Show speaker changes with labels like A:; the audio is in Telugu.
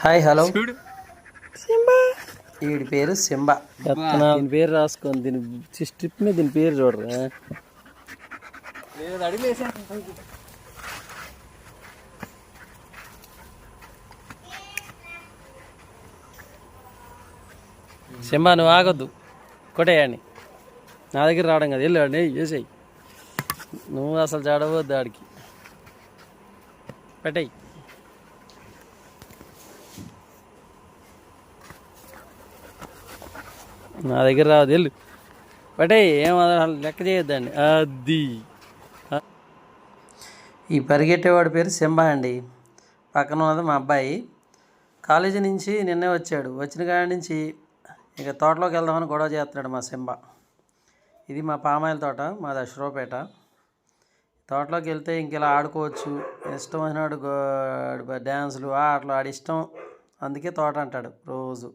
A: Hi hello.
B: సింబా
A: వీడి పేరు సింబా.
B: దీని పేరు రాసుకోండి. దీని స్ట్రిప్ మీద దీని పేరు చూడరా. సింబా నువ్వు ఆగొద్దు, కొట్టేయండి. నా దగ్గర రావడం కదా, వెళ్ళాడు వేసేయి. నువ్వు అసలు చాడవద్దు ఆడికి, పెట్టేయి. నా దగ్గర రావద్దు, వెళ్ళు పెట్టేయి. ఏం లెక్క చేయొద్దండి. అది
A: ఈ పరిగెట్టేవాడి పేరు సింబా అండి. పక్కన ఉన్నది మా అబ్బాయి. కాలేజీ నుంచి నిన్నే వచ్చాడు. వచ్చిన కాడి నుంచి ఇక తోటలోకి వెళ్దామని గొడవ చేస్తున్నాడు మా సింబా. ఇది మా పామాయిల తోట, మాది అశ్వరావుపేట. తోటలోకి వెళ్తే ఇంక ఇలా ఆడుకోవచ్చు, ఇష్టం వచ్చినాడు డ్యాన్సులు ఆటలు ఆడిష్టం. అందుకే తోట అంటాడు రోజు.